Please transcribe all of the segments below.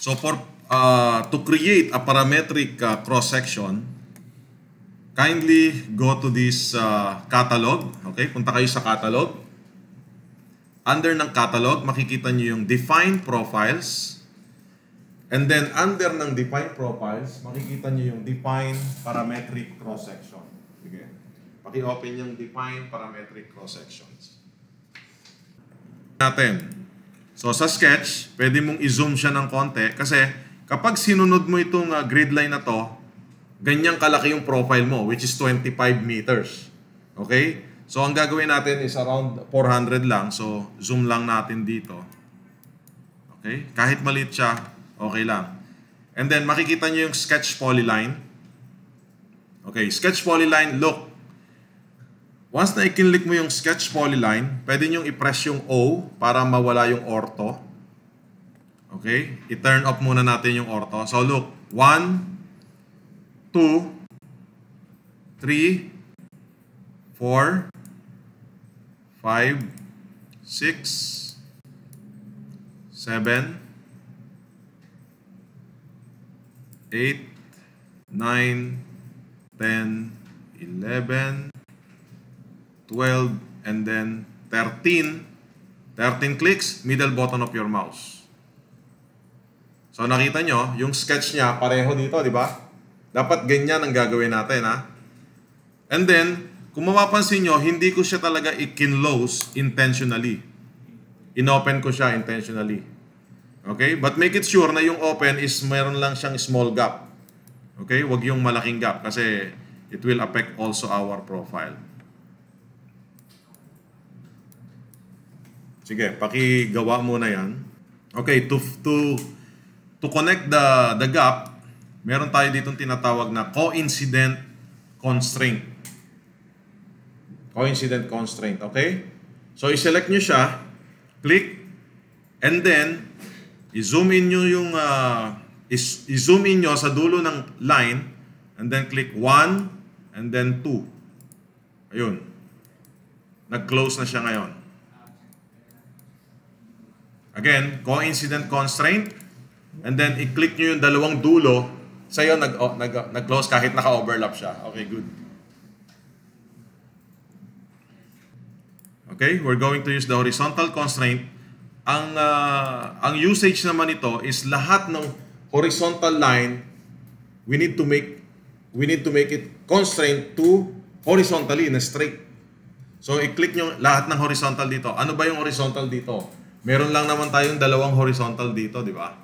So to create a parametric cross-section, kindly go to this catalog. Okay, punta kayo sa catalog. Under ng catalog, makikita nyo yung define profiles. And then under ng define profiles, makikita nyo yung define parametric cross-section. Sige. Paki-open yung define parametric cross-sections. Natin. So sa sketch, pwede mong i-zoom siya ng konti kasi kapag sinunod mo itong grid line na to, ganyang kalaki yung profile mo, which is 25 meters. Okay? So ang gagawin natin is around 400 lang. So zoom lang natin dito. Okay? Kahit maliit siya, okay lang. And then makikita nyo yung sketch polyline. Okay, sketch polyline, look. Once na i-click mo yung sketch polyline, pwede nyo i-press yung O para mawala yung ortho. Okay? I-turn off muna natin yung ortho. So look, 1, 2, 3, 4, 5, 6, 7, 8, 9, 10, 11, 12, and then 13. 13 clicks, middle button of your mouse. So nakita nyo, yung sketch niya pareho dito, di ba? Dapat ganyan ang gagawin natin, ha? And then, kung mapapansin nyo, hindi ko siya talaga i-close intentionally. Inopen ko siya intentionally. Okay? But make it sure na yung open is mayroon lang siyang small gap. Okay? Huwag yung malaking gap kasi it will affect also our profile. Sige, pakigawa muna yan. Okay, to connect the gap, meron tayo ditong tinatawag na coincident constraint. Coincident constraint, okay? So, i-select nyo siya, click, and then, i-zoom in nyo yung, i-zoom in nyo sa dulo ng line, and then click 1, and then 2. Ayun. Nag-close na siya ngayon. Again, coincident constraint. And then, i-click nyo yung dalawang dulo. Sa'yo, nag-close kahit naka-overlap siya. Okay, good. Okay, we're going to use the horizontal constraint. Ang usage naman ito is lahat ng horizontal line, we need to make it constraint to horizontally, na straight. So, i-click nyo lahat ng horizontal dito. Ano ba yung horizontal dito? Meron lang naman tayong dalawang horizontal dito, di ba?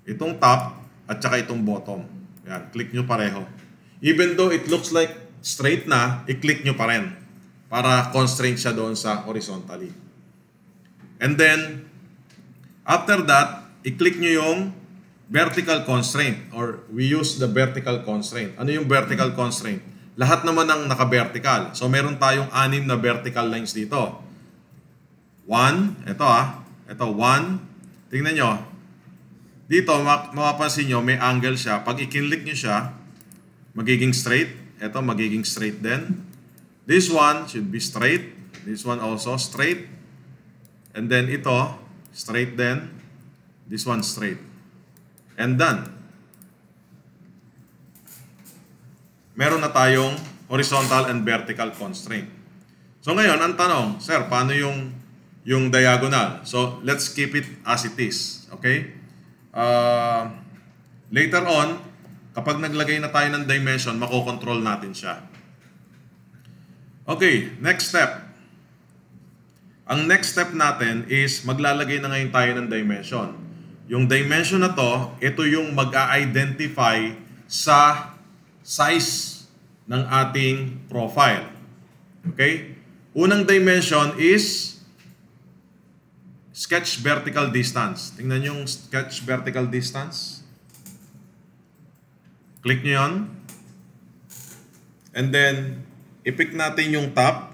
Itong top at saka itong bottom. Yan, click nyo pareho. Even though it looks like straight na, i-click nyo pa rin para constraint siya doon sa horizontally. And then, after that, i-click nyo yung vertical constraint or we use the vertical constraint. Ano yung vertical constraint? Lahat naman ng naka-vertical. So, meron tayong 6 na vertical lines dito. 1, ito ito 1. Tingnan nyo. Dito, mapapansin nyo, may angle siya. Pag i-click nyo siya, magiging straight. Ito, magiging straight din. This one should be straight. This one also straight. And then ito, straight din. This one straight. And done. Meron na tayong horizontal and vertical constraint. So ngayon, ang tanong, sir, paano yung diagonal? So let's keep it as it is. Okay? Later on, kapag naglagay na tayo ng dimension, makokontrol natin siya. Okay, next step. Ang next step natin is maglalagay na ngayon tayo ng dimension. Yung dimension na to, ito yung mag-a-identify sa size ng ating profile. Okay? Unang dimension is sketch vertical distance. Tingnan yung sketch vertical distance. Click nyo yun. And then, i-pick natin yung top.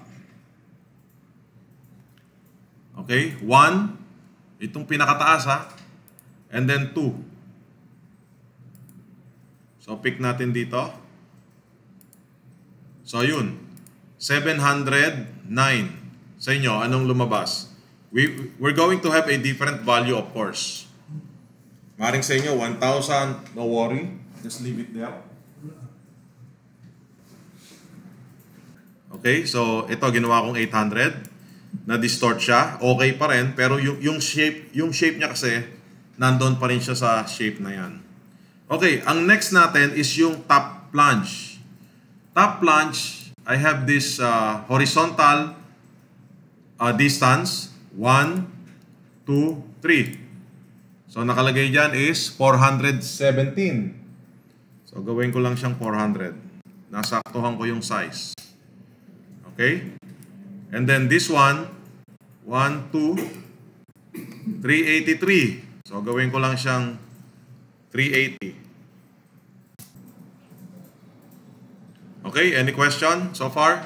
Okay? 1. Itong pinakataas ha. And then 2. So, pick natin dito. So, yun. 709. Sa inyo, anong lumabas? We're going to have a different value, of course. Maring sa inyo, 1,000, no worry. Just leave it there. Okay, so ito ginawa kong 800. Na-distort siya. Okay pa rin, pero yung shape niya kasi, nandun pa rin siya sa shape na yan. Okay, ang next natin is yung top plunge. Top plunge, I have this horizontal distance, 1, 2, 3. So nakalagay dyan is 417. So gawin ko lang siyang 400. Nasaktuhan ko yung size. Okay? And then this one, 1, 2, 383. So gawin ko lang siyang 380. Okay, any question so far?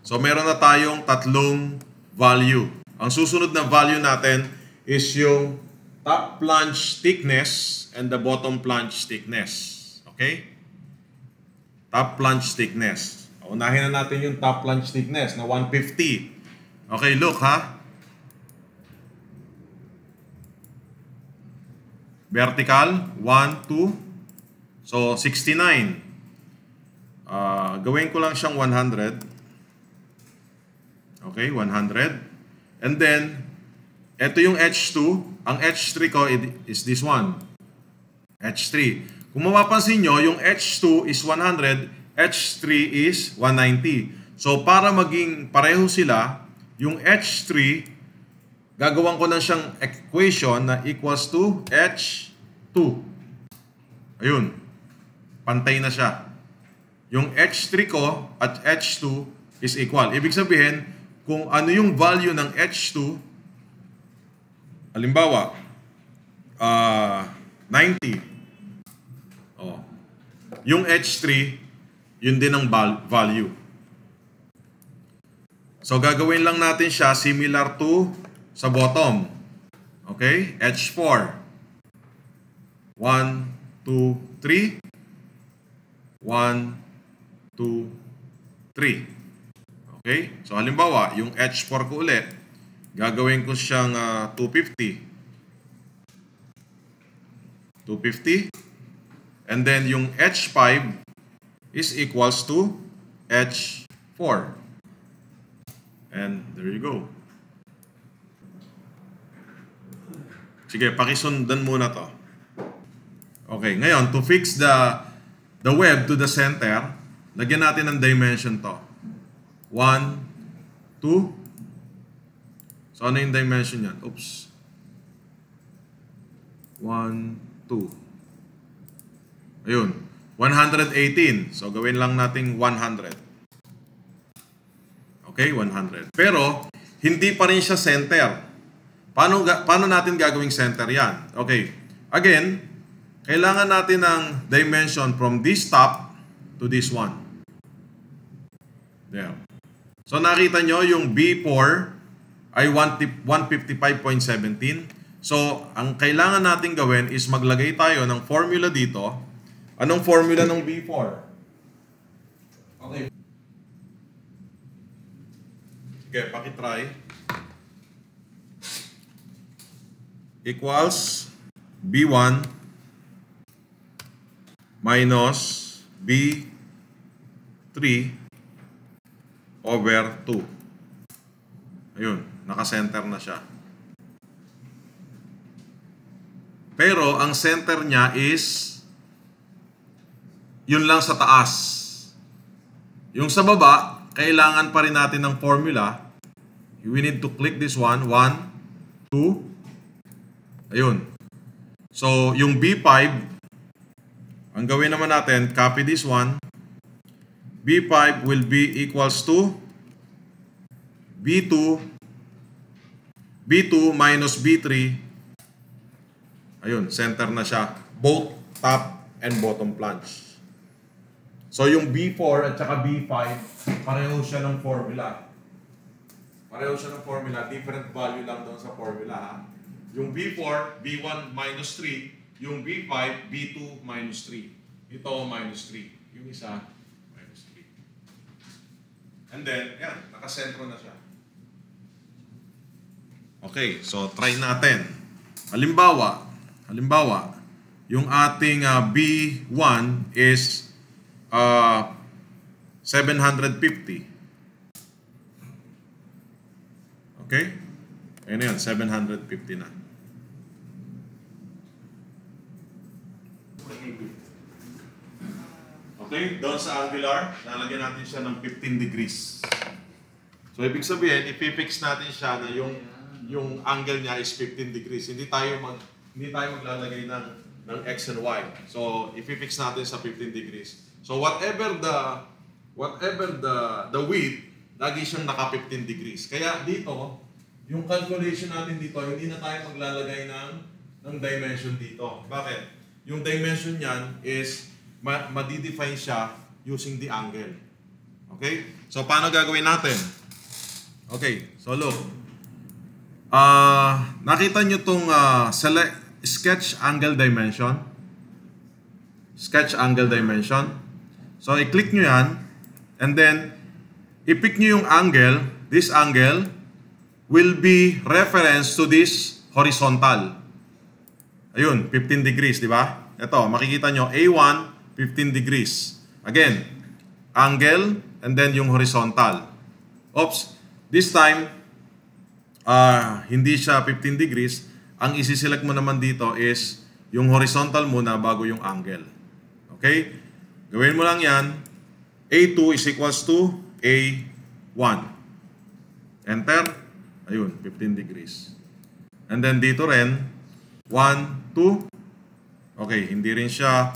So meron na tayong tatlong value. Ang susunod na value natin is yung top plunge thickness and the bottom plunge thickness. Okay? Top plunge thickness. Unahin na natin yung top plunge thickness na 150. Okay, look ha. Vertical, 1, 2. So, 69. Gawin ko lang siyang 100. Okay, 100. And then, ito yung H2. Ang H3 ko is this one. H3. Kung mapapansin nyo, yung H2 is 100, H3 is 190. So, para maging pareho sila, yung H3, gagawan ko na siyang equation na equals to H2. Ayun. Pantay na siya. Yung H3 ko at H2 is equal. Ibig sabihin, kung ano yung value ng H2, halimbawa, 90. Oh. Yung H3, yun din ang value. So, gagawin lang natin siya similar to sa bottom. Okay? H4. 1, 2, 3. 1, 2, 3. Okay? So, halimbawa, yung H4 ko ulit, gagawin ko siyang 250. 250. And then, yung H5 is equals to H4. And there you go. Sige, pakisundan muna to. Okay, ngayon, to fix the web to the center, lagyan natin ng dimension to. 1, 2. So, ano yung dimension yan? Oops. 1, 2. Ayun. 118. So, gawin lang nating 100. Okay, 100. Pero, hindi pa rin siya center. Paano natin gagawing center yan? Okay. Again, kailangan natin ng dimension from this top to this one. There. So, nakita nyo yung B4 ay 155.17. So, ang kailangan natin gawin is maglagay tayo ng formula dito. Anong formula ng B4? Okay. Sige, pakitry. Equals B1 minus B3 over 2. Ayun, naka-center na siya. Pero ang center niya is yun lang sa taas. Yung sa baba, kailangan pa rin natin ng formula. We need to click this one. 1, 2. Ayun. So, yung B5, ang gawin naman natin, copy this one. B5 will be equals to B2 minus B3. Ayun, center na siya. Both top and bottom plunge. So, yung B4 at saka B5, pareho siya ng formula. Pareho siya ng formula. Different value lang doon sa formula. Ha? Yung B4, B1 minus 3. Yung B5, B2 minus 3. Ito, minus 3. Yung isa, minus 3. And then, yan, nakasentro na siya. Okay, so try natin. Halimbawa, halimbawa, yung ating B1 is 750. Okay? Ayun na yan, 750 na. Okay, doon sa angular, lalagyan natin siya ng 15 degrees. So, ibig sabihin, ipipix natin siya na yung angle niya is 15 degrees. Hindi tayo maglalagay ng X and Y. So, ipipix natin sa 15 degrees. So, whatever the width, lagi siyang naka 15 degrees. Kaya dito, yung calculation natin dito, hindi na tayo maglalagay ng dimension dito. Bakit? Yung dimension niyan is ma-define siya using the angle. Okay? So, paano gagawin natin? Okay, so look. Nakita nyo itong select sketch angle dimension. Sketch angle dimension. So, i-click nyo yan. And then, i-pick nyo yung angle. This angle will be reference to this horizontal. Ayun, 15 degrees, di ba? Ito, makikita nyo, A1, 15 degrees. Again, angle, and then yung horizontal. Oops, this time, hindi siya 15 degrees. Ang isi-select mo naman dito is yung horizontal muna bago yung angle. Okay? Gawin mo lang yan. A2 is equals to A1. Enter. Ayun, 15 degrees. And then dito rin, 1, 2. Okay, hindi rin siya.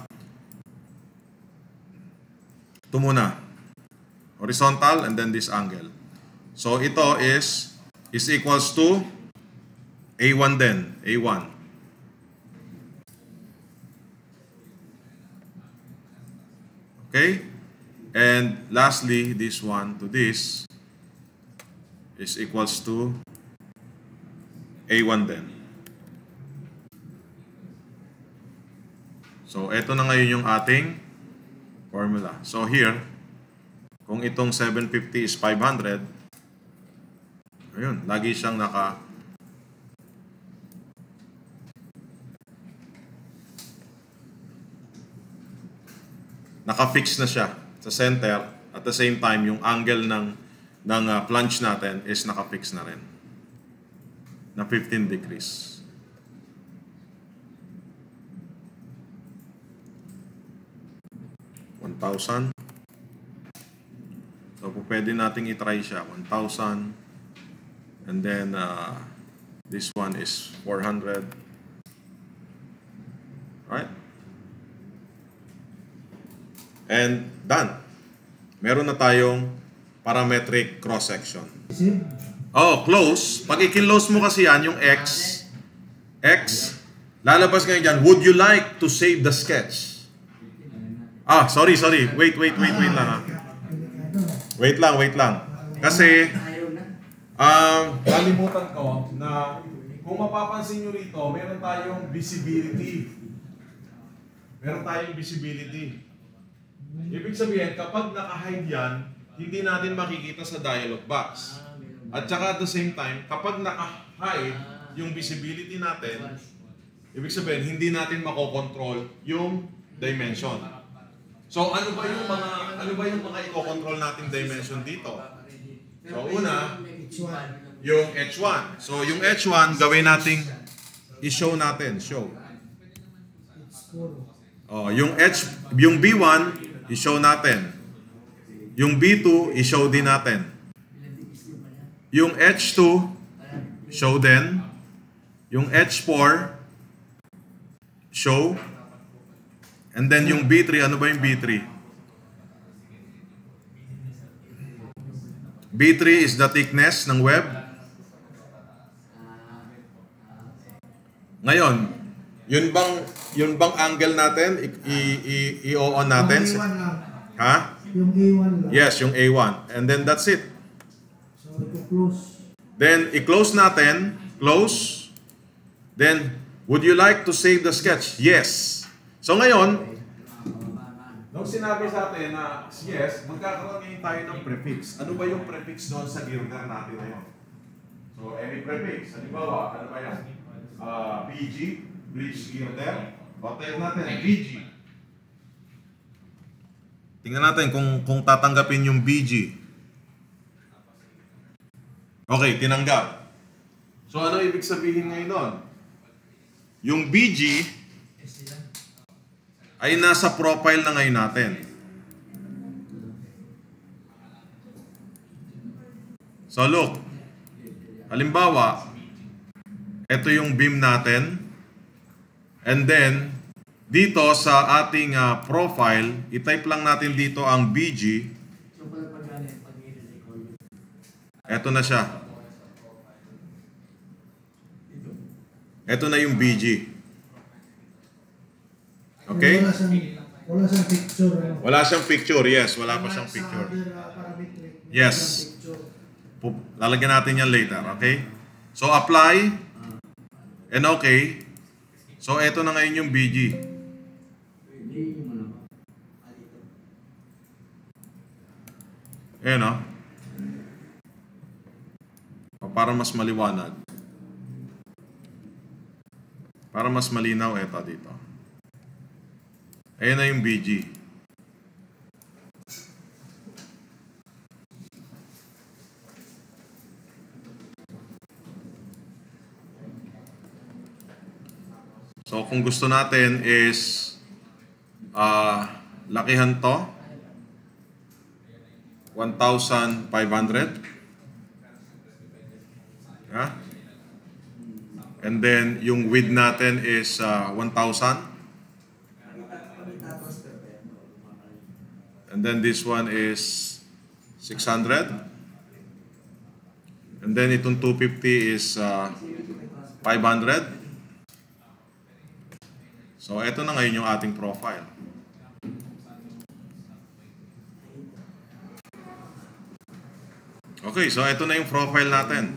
Ito muna. Horizontal and then this angle. So ito is equals to A1 din. A1. Okay? And lastly, this one to this is equals to A1 din. So ito na ngayon yung ating formula. So here, kung itong 750 is 500, ayun, lagi siyang naka-fix na siya sa center. At the same time, yung angle ng plunge natin is naka-fix na rin na 15 degrees. $1,000. So, pwede nating i-try siya. 1,000. And then, this one is 400. Right? And done. Meron na tayong parametric cross-section. Oh, close. Pag i-close mo kasi yan, yung X, lalabas ngayon dyan, would you like to save the sketch? Sorry. Wait lang. Wait lang. Kasi, kalimutan ko na kung mapapansin nyo rito, meron tayong visibility. Ibig sabihin, kapag naka-hide yan, hindi natin makikita sa dialog box. At saka at the same time, kapag naka-hide yung visibility natin, ibig sabihin, hindi natin makokontrol yung dimension. So, ano ba yung mga i-control nating dimension dito? So, una, yung H1. So, yung H1, gawin nating i-show natin. Show. Oh, yung B1, i-show natin. Yung B2, i-show din natin. Yung H2, show din. Yung H4, show. And then yung B3, ano ba yung B3? B3 is the thickness ng web. Ngayon, yun bang angle natin i-on natin? Yung A1 lang. Ha? Yung A1 lang. Yes, yung A1. And then that's it. So, ito-close. Then, i-close natin. Close. Then, would you like to save the sketch? Yes. So ngayon, nung sinabi sa atin na yes, magkakaroon ngayon tayo ng prefix. Ano ba yung prefix doon sa girder natin ngayon? So, any prefix. Halimbawa, ano ba yan? PG. bridge gear there. Batayin natin, BG. Tingnan natin kung tatanggapin yung BG. Okay, tinanggap. So ano ibig sabihin ngayon doon? Yung BG ay nasa profile na ngayon natin. So look, halimbawa, ito yung beam natin. And then, dito sa ating profile, i-type lang natin dito ang BG. Ito na siya. Ito na yung BG. Okay? Wala siyang picture. Wala siyang picture, yes. Wala pa siyang picture. Yes. Lalagyan natin yan later, okay? So, apply. And okay. So, ito na ngayon yung BG. Ayan o. Para mas maliwanag. Para mas malinaw, ito dito. Ayan na yung BG. So, kung gusto natin is lakihan to 1,500. Yeah? And then, yung width natin is 1,000. And then this one is 600. And then itong 250 is 500. So, ito na ngayon yung ating profile. Okay, so ito na yung profile natin.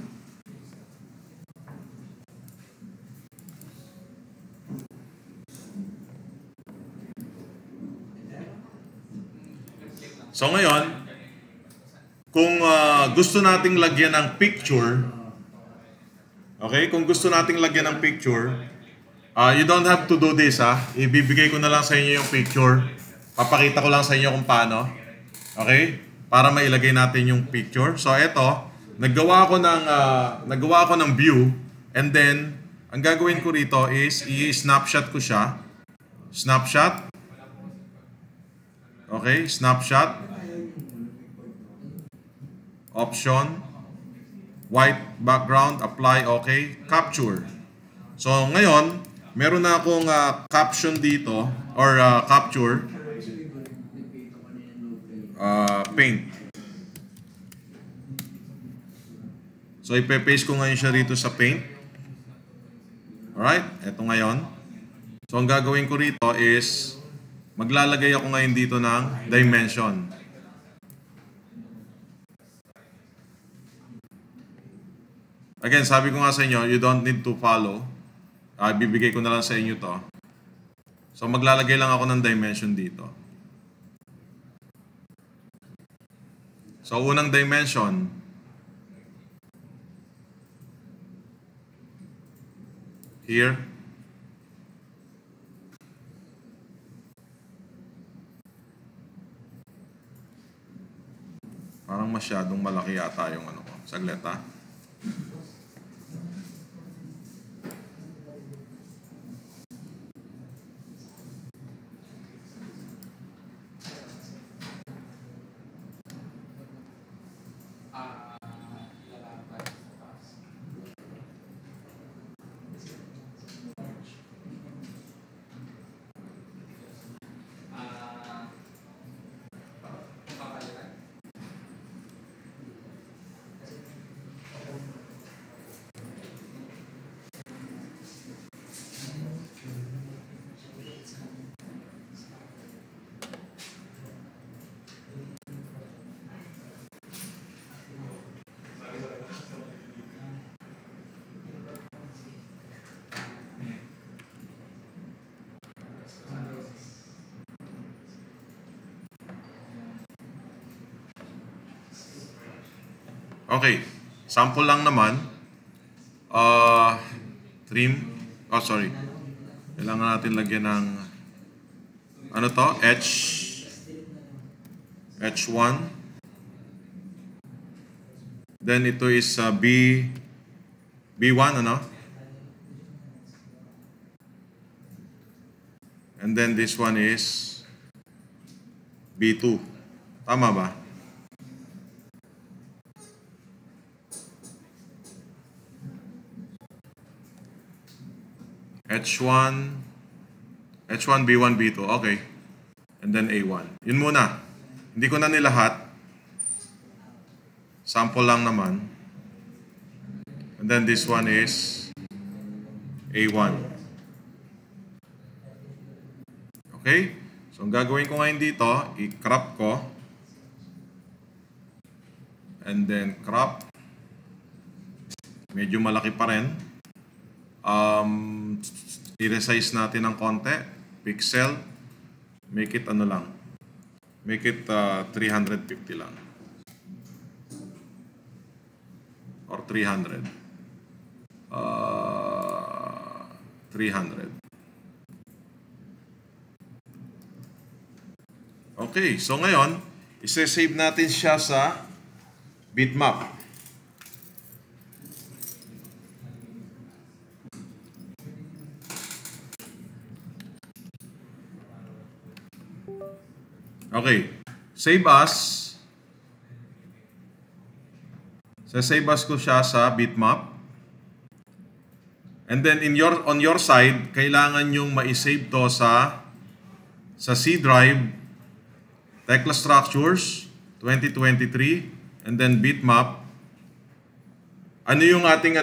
So ngayon, kung gusto nating lagyan ng picture, okay, kung gusto nating lagyan ng picture, you don't have to do this Ibibigay ko na lang sa inyo yung picture. Papakita ko lang sa inyo kung paano. Okay? Para mailagay natin yung picture. So eto, naggawa ako ng view, and then ang gagawin ko rito is i-snapshot ko siya. Snapshot. Okay, snapshot. Option. White background, apply, okay. Capture. So ngayon, meron na akong caption dito or capture. Paint. So ipe-paste ko ngayon siya rito sa paint. Alright, eto ngayon. So ang gagawin ko rito is maglalagay ako ngayon dito ng dimension. Again, sabi ko nga sa inyo, you don't need to follow. Bibigay ko na lang sa inyo to. So maglalagay lang ako ng dimension dito. So unang dimension, here. Parang masyadong malaki yata yung ano ko. Saglit Okay, sample lang naman. Trim. Oh, sorry. Kailangan natin lagyan ng ano to? H1. Then ito is B1, ano? And then this one is B2. Tama ba? H1, B1, B2. Okay. And then A1. Yun muna. Hindi ko na nilahat. Sample lang naman. And then this one is A1. Okay? So, ang gagawin ko ngayon dito, i-crop ko. And then crop. Medyo malaki pa rin. I-resize natin ng konti. Pixel. Make it ano lang. Make it 350 lang. Or 300. 300. Okay, so ngayon, isa-save natin siya sa bitmap. Okay, save as. Save as ko siya sa bitmap. And then on your side, kailangan yung ma-save to sa C drive, Tekla Structures 2023, and then bitmap. Ano yung ating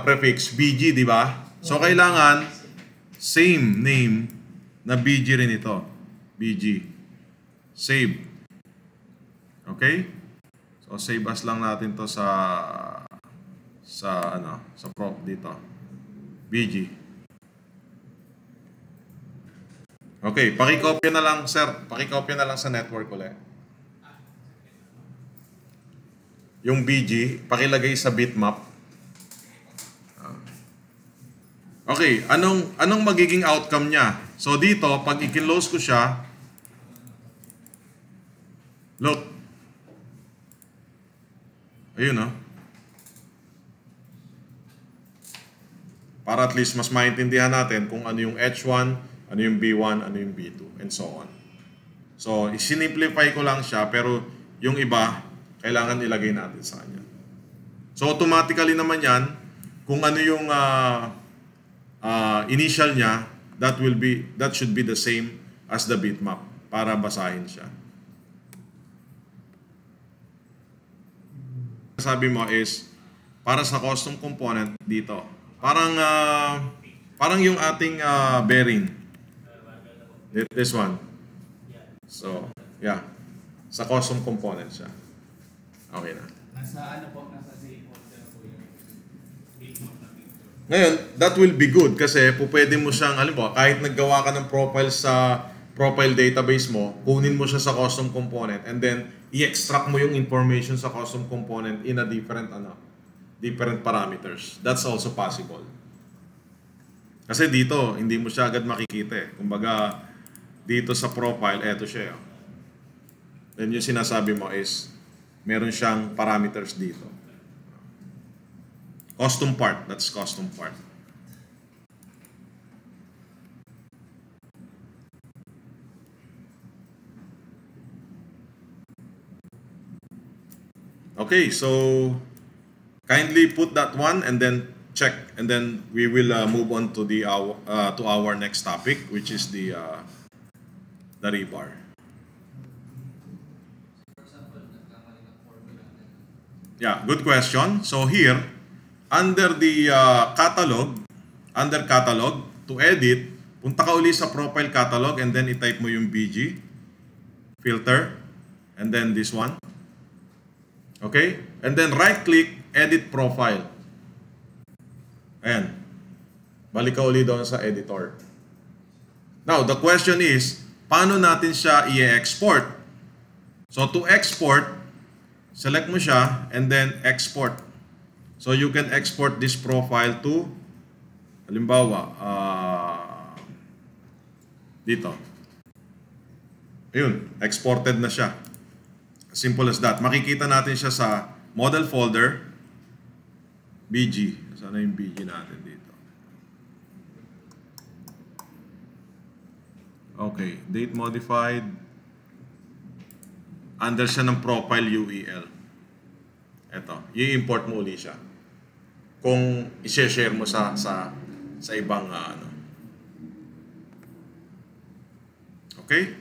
prefix? BG, di ba? So kailangan same name na BG rin ito. BG. Save. Okay? So save as lang natin to sa prop dito. BG. Okay, pakikopya na lang, sir. Pakikopya na lang sa network ulit. Yung BG, pakilagay sa bitmap. Okay, anong magiging outcome niya? So dito, pag i-close ko siya, look. Ayun, no? Para at least mas maintindihan natin kung ano yung H1, ano yung B1, ano yung B2, and so on. So, isinimplify ko lang siya, pero yung iba, kailangan ilagay natin sa kanya. So, automatically naman yan, kung ano yung initial niya, that should be the same as the bitmap para basahin siya. Sabi mo is, para sa custom component dito, parang yung ating bearing. This one. So, yeah. Sa custom component siya. Okay na. Nasa save folder po yung bitmap na picture. Ngayon, that will be good kasi pwede mo siyang, kahit naggawa ka ng profile sa profile database mo, kunin mo siya sa custom component and then i-extract mo yung information sa custom component in a different parameters. That's also possible. Kasi dito, hindi mo siya agad makikita eh. Kumbaga, dito sa profile, eto siya. Then yung sinasabi mo is, meron siyang parameters dito. Custom part, that's custom part. Okay, so kindly put that one and then check, and then we will move on to our next topic, which is the rebar. Yeah, good question. So here, under the catalog, to edit, punta ka uli sa profile catalog and then i-type mo yung BG, filter, and then this one. Okay? And then right-click, edit profile. Ayan. Balik ka uli doon sa editor. Now, the question is, paano natin siya i-export? So, to export, select mo siya and then export. So, you can export this profile to, halimbawa, Dito. Ayun, exported na siya. Simple as that. Makikita natin siya sa model folder, BG. Sana yung BG natin dito. Okay, date modified. Under siya ng profile UEL. Ito, i-import mo uli siya. Kung i-share mo sa ibang ano. Okay?